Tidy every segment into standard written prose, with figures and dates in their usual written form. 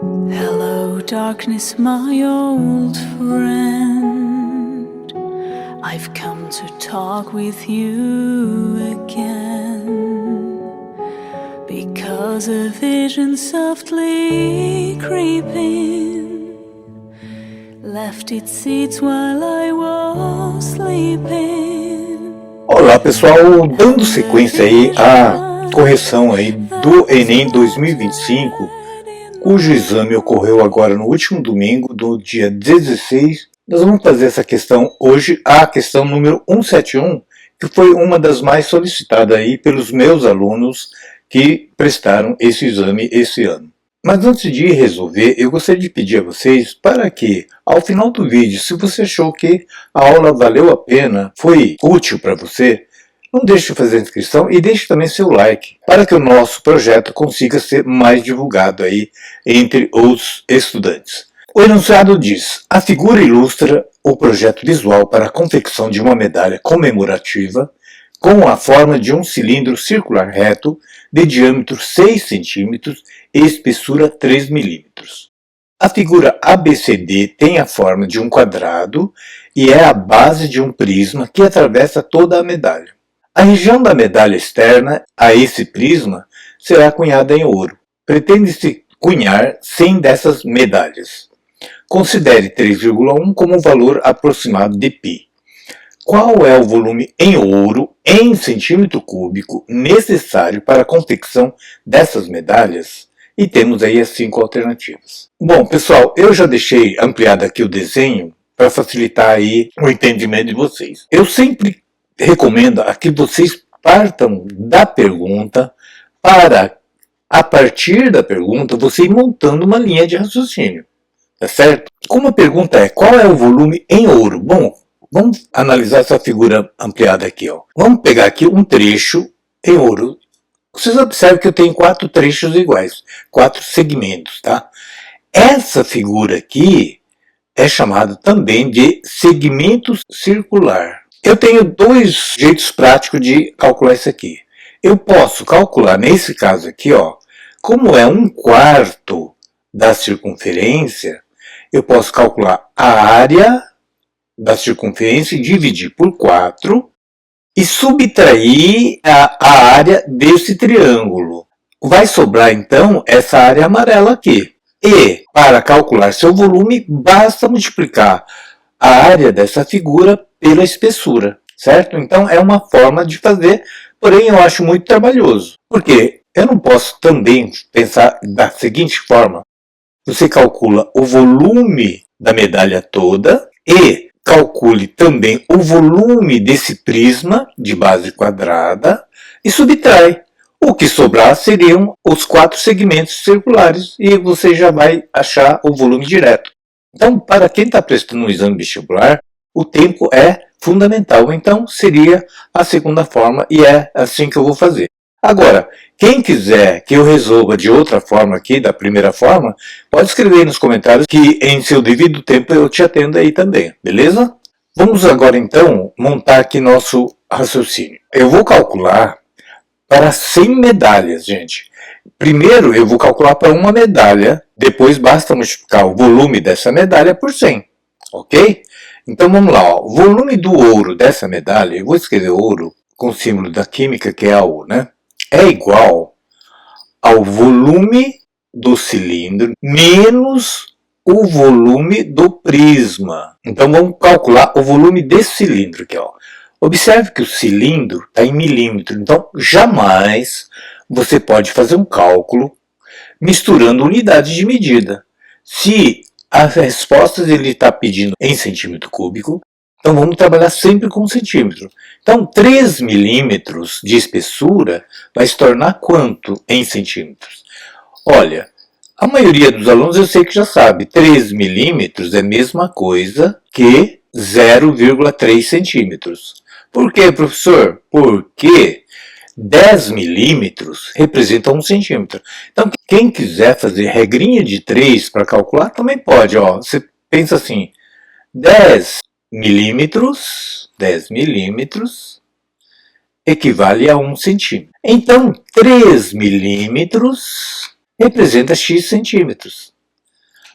Hello, darkness, my old friend. I've come to talk with you again, because a vision softly creeping left its seeds while I was sleeping. Olá pessoal, dando sequência aí à correção aí do Enem 2025, cujo exame ocorreu agora no último domingo, do dia 16. Nós vamos fazer essa questão hoje, a questão número 171, que foi uma das mais solicitadas aí pelos meus alunos que prestaram esse exame esse ano. Mas antes de resolver, eu gostaria de pedir a vocês para que, ao final do vídeo, se você achou que a aula valeu a pena, foi útil para você, não deixe de fazer a inscrição e deixe também seu like, para que o nosso projeto consiga ser mais divulgado aí entre os estudantes. O enunciado diz: a figura ilustra o projeto visual para a confecção de uma medalha comemorativa com a forma de um cilindro circular reto de diâmetro 6 cm e espessura 3 mm. A figura ABCD tem a forma de um quadrado e é a base de um prisma que atravessa toda a medalha. A região da medalha externa a esse prisma será cunhada em ouro. Pretende-se cunhar 100 dessas medalhas. Considere 3,1 como o valor aproximado de π. Qual é o volume em ouro, em centímetro cúbico, necessário para a confecção dessas medalhas? E temos aí as 5 alternativas. Bom, pessoal, eu já deixei ampliado aqui o desenho para facilitar aí o entendimento de vocês. Eu sempre recomendo a que vocês partam da pergunta para, a partir da pergunta, você ir montando uma linha de raciocínio. Tá certo? Como a pergunta é, qual é o volume em ouro? Bom, vamos analisar essa figura ampliada aqui. Ó. Vamos pegar aqui um trecho em ouro. Vocês observam que eu tenho 4 trechos iguais, 4 segmentos, tá? Essa figura aqui é chamada também de segmento circular. Eu tenho 2 jeitos práticos de calcular isso aqui. Eu posso calcular, nesse caso aqui, ó, como é 1/4 da circunferência, eu posso calcular a área da circunferência e dividir por 4 e subtrair a área desse triângulo. Vai sobrar então essa área amarela aqui. E para calcular seu volume, basta multiplicar a área dessa figura pela espessura, certo? Então é uma forma de fazer, porém eu acho muito trabalhoso. Porque eu não posso também pensar da seguinte forma: você calcula o volume da medalha toda e calcule também o volume desse prisma de base quadrada e subtrai. O que sobrar seriam os 4 segmentos circulares e você já vai achar o volume direto. Então, para quem está prestando um exame vestibular, o tempo é fundamental. Então, seria a segunda forma e é assim que eu vou fazer. Agora, quem quiser que eu resolva de outra forma aqui, da primeira forma, pode escrever aí nos comentários que em seu devido tempo eu te atendo aí também, beleza? Vamos agora então montar aqui nosso raciocínio. Eu vou calcular para 100 medalhas, gente. Primeiro eu vou calcular para uma medalha, depois basta multiplicar o volume dessa medalha por 100, ok? Então vamos lá, ó. O volume do ouro dessa medalha, eu vou escrever ouro com o símbolo da química que é AU, né? É igual ao volume do cilindro menos o volume do prisma. Então vamos calcular o volume desse cilindro aqui, ó. Observe que o cilindro está em milímetro, então jamais você pode fazer um cálculo misturando unidades de medida. Se as respostas ele está pedindo em centímetro cúbico, então vamos trabalhar sempre com centímetro. Então 3 milímetros de espessura vai se tornar quanto em centímetros? Olha, a maioria dos alunos eu sei que já sabe, 3 milímetros é a mesma coisa que 0,3 centímetros. Por quê, professor? Porque 10 milímetros representa 1 centímetro. Então, quem quiser fazer regrinha de 3 para calcular, também pode. Ó. Você pensa assim, 10 milímetros equivale a 1 centímetro. Então, 3 milímetros representa x centímetros.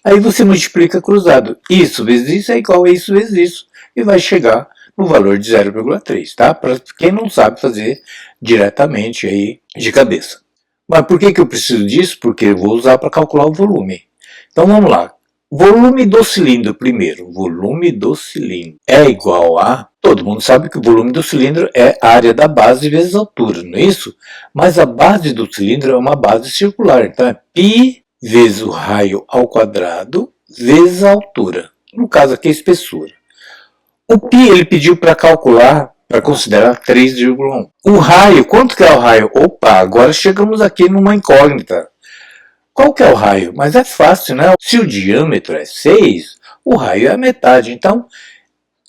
Aí você multiplica cruzado. Isso vezes isso é igual a isso vezes isso. E vai chegar no valor de 0,3, tá? Para quem não sabe fazer diretamente aí de cabeça. Mas por que eu preciso disso? Porque eu vou usar para calcular o volume. Então vamos lá. Volume do cilindro primeiro. Volume do cilindro é igual a... Todo mundo sabe que o volume do cilindro é a área da base vezes a altura, não é isso? Mas a base do cilindro é uma base circular. Então é π vezes o raio ao quadrado vezes a altura. No caso aqui a espessura. O π ele pediu para calcular, para considerar 3,1. O raio, quanto que é o raio? Opa, agora chegamos aqui numa incógnita. Qual que é o raio? Mas é fácil, né? Se o diâmetro é 6, o raio é a metade. Então,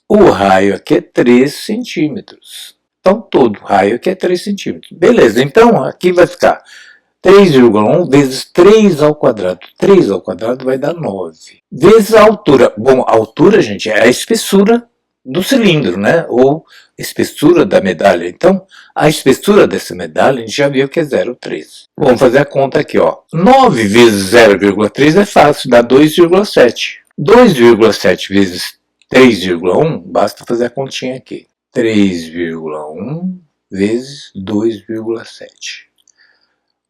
o raio aqui é 3 centímetros. Então, todo raio aqui é 3 centímetros. Beleza, então aqui vai ficar 3,1 vezes 3 ao quadrado. 3 ao quadrado vai dar 9. Vezes a altura. Bom, a altura, gente, é a espessura do cilindro, né? Ou espessura da medalha. Então, a espessura dessa medalha, a gente já viu que é 0,3. Vamos fazer a conta aqui, ó. 9 vezes 0,3 é fácil, dá 2,7. 2,7 vezes 3,1, basta fazer a continha aqui. 3,1 vezes 2,7.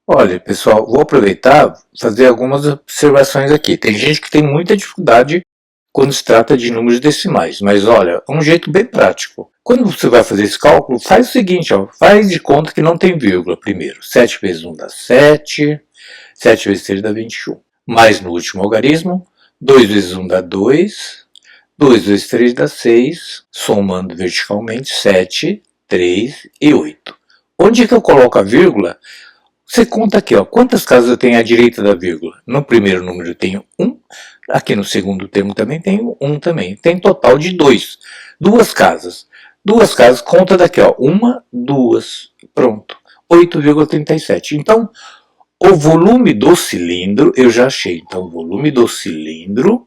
Olha, pessoal, vou aproveitar e fazer algumas observações aqui. Tem gente que tem muita dificuldade quando se trata de números decimais, mas olha, é um jeito bem prático. Quando você vai fazer esse cálculo, faz o seguinte, ó, faz de conta que não tem vírgula primeiro. 7 vezes 1 dá 7, 7 vezes 3 dá 21. Mais no último algarismo, 2 vezes 1 dá 2, 2 vezes 3 dá 6, somando verticalmente 7, 3 e 8. Onde é que eu coloco a vírgula? Você conta aqui, ó, quantas casas eu tenho à direita da vírgula? No primeiro número eu tenho 1, aqui no segundo termo também tenho 1 também. Tem total de 2. Duas casas. Duas casas, conta daqui, ó, 1, 2, pronto. 8,37. Então, o volume do cilindro, eu já achei. Então, o volume do cilindro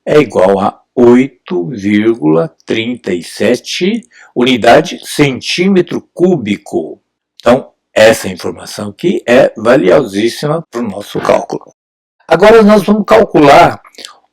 é igual a 8,37 unidade centímetro cúbico. Então, essa informação aqui é valiosíssima para o nosso cálculo. Agora nós vamos calcular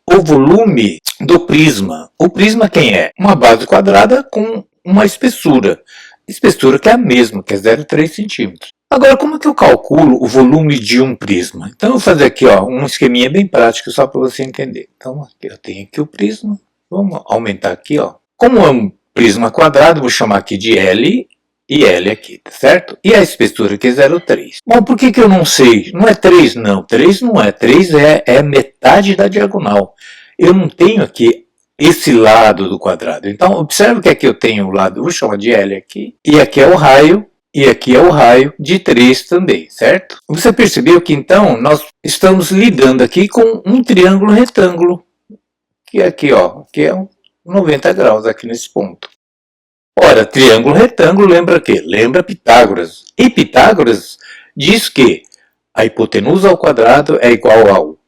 o volume do prisma. O prisma quem é? Uma base quadrada com uma espessura. Espessura que é a mesma, que é 0,3 centímetros. Agora, como é que eu calculo o volume de um prisma? Então, eu vou fazer aqui ó, um esqueminha bem prático, só para você entender. Então, eu tenho aqui o prisma. Vamos aumentar aqui. Ó. Como é um prisma quadrado, vou chamar aqui de L e L aqui, tá certo? E a espessura aqui é 0,3. Bom, por que eu não sei? Não é 3, não. 3 não é. 3 é metade da diagonal. Eu não tenho aqui esse lado do quadrado. Então, observe que aqui eu tenho o lado, vou chamar de L aqui, e aqui é o raio, e aqui é o raio de 3 também, certo? Você percebeu que, então, nós estamos lidando aqui com um triângulo retângulo, que é aqui, ó, que é 90 graus aqui nesse ponto. Ora, triângulo retângulo lembra o quê? Lembra Pitágoras. E Pitágoras diz que a hipotenusa ao quadrado é igual ao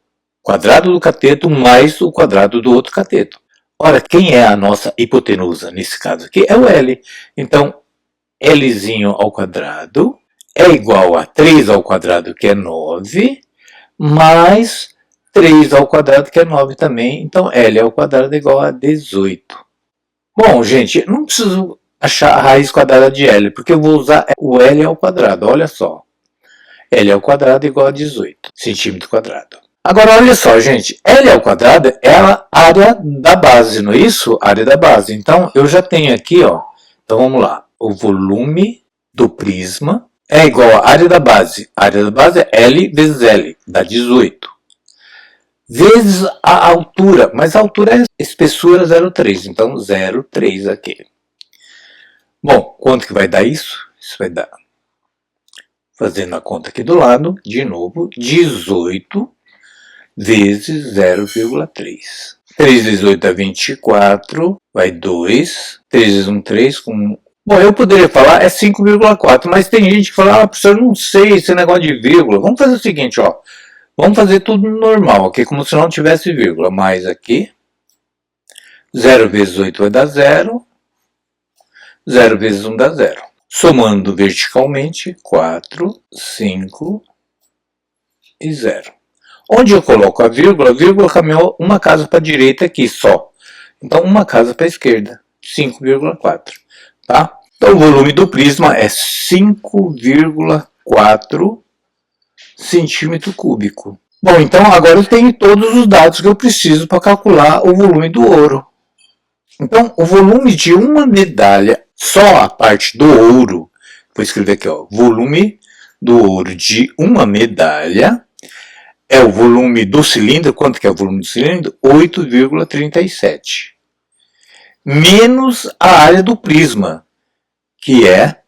quadrado do cateto mais o quadrado do outro cateto. Ora, quem é a nossa hipotenusa nesse caso aqui? É o L. Então, Lzinho ao quadrado é igual a 3 ao quadrado, que é 9, mais 3 ao quadrado, que é 9 também. Então, L ao quadrado é igual a 18. Bom, gente, não preciso achar a raiz quadrada de L, porque eu vou usar o L ao quadrado, olha só. L ao quadrado é igual a 18 centímetro quadrado. Agora, olha só, gente, L ao quadrado é a área da base, não é isso? Área da base. Então, eu já tenho aqui, ó, então vamos lá. O volume do prisma é igual à área da base. A área da base é L vezes L, dá 18. Vezes a altura, mas a altura é espessura 0,3, então 0,3 aqui. Bom, quanto que vai dar isso? Isso vai dar, fazendo a conta aqui do lado, de novo, 18 vezes 0,3. 3 vezes 8 dá 24, vai 2, 3 vezes 1, 3, com... Bom, eu poderia falar é 5,4, mas tem gente que fala, professor, eu não sei esse negócio de vírgula. Vamos fazer o seguinte, ó. Vamos fazer tudo normal, aqui, como se não tivesse vírgula. Mais aqui, 0 vezes 8 vai dar 0, 0 vezes 1 dá 0. Somando verticalmente, 4, 5 e 0. Onde eu coloco a vírgula caminhou uma casa para a direita aqui só. Então, uma casa para a esquerda, 5,4. Tá? Então, o volume do prisma é 5,4 centímetro cúbico. Bom, então agora eu tenho todos os dados que eu preciso para calcular o volume do ouro. Então, o volume de uma medalha, só a parte do ouro, vou escrever aqui, ó, volume do ouro de uma medalha, é o volume do cilindro. Quanto que é o volume do cilindro? 8,37. Menos a área do prisma, que é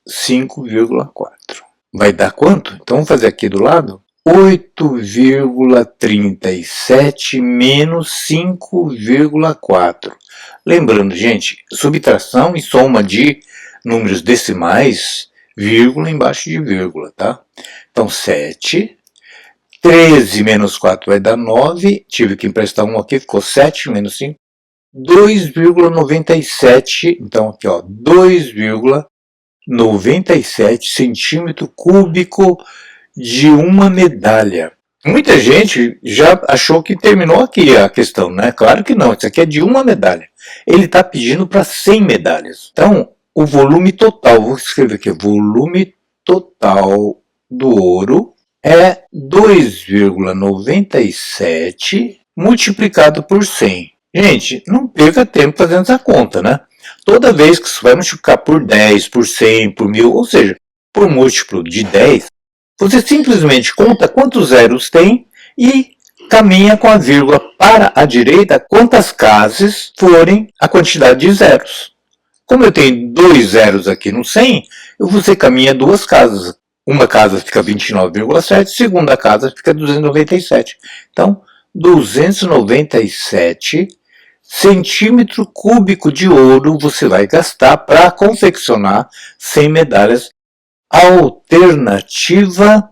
5,4. Vai dar quanto? Então vamos fazer aqui do lado. 8,37 menos 5,4. Lembrando, gente, subtração e soma de números decimais, vírgula embaixo de vírgula, tá? Então 7. 13 menos 4 vai dar 9. Tive que emprestar um aqui, ficou 7 menos 5. 2,97. Então aqui, ó, 2,97 centímetro cúbico de uma medalha. Muita gente já achou que terminou aqui a questão, né? Claro que não, isso aqui é de uma medalha. Ele está pedindo para 100 medalhas. Então, o volume total, vou escrever aqui, volume total do ouro é 2,97 multiplicado por 100. Gente, não perca tempo fazendo essa conta, né? Toda vez que você vai multiplicar por 10, por 100, por 1000, ou seja, por múltiplo de 10, você simplesmente conta quantos zeros tem e caminha com a vírgula para a direita quantas casas forem a quantidade de zeros. Como eu tenho 2 zeros aqui no 100, você caminha 2 casas. Uma casa fica 29,7, segunda casa fica 297. Então, 297 centímetro cúbico de ouro você vai gastar para confeccionar 100 medalhas. Alternativa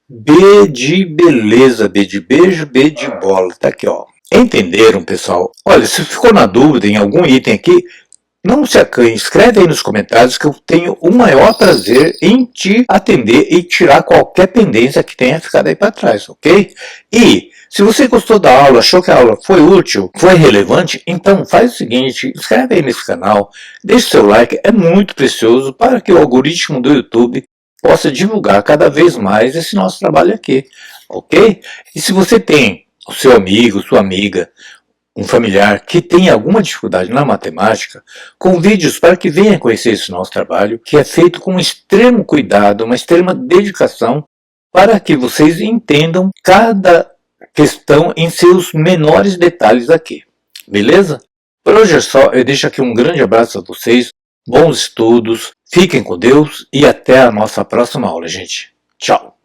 B de beleza, B de beijo, B de bola. Tá aqui, ó. Entenderam, pessoal? Olha, se ficou na dúvida em algum item aqui, não se acanhe, escreve aí nos comentários que eu tenho o maior prazer em te atender e tirar qualquer pendência que tenha ficado aí para trás, ok? E se você gostou da aula, achou que a aula foi útil, foi relevante, então faz o seguinte, inscreve aí nesse canal, deixe seu like, é muito precioso para que o algoritmo do YouTube possa divulgar cada vez mais esse nosso trabalho aqui, ok? E se você tem o seu amigo, sua amiga, um familiar que tem alguma dificuldade na matemática, convide-os para que venha conhecer esse nosso trabalho, que é feito com extremo cuidado, uma extrema dedicação, para que vocês entendam cada questão em seus menores detalhes aqui. Beleza? Por hoje é só, eu deixo aqui um grande abraço a vocês, bons estudos, fiquem com Deus e até a nossa próxima aula, gente. Tchau!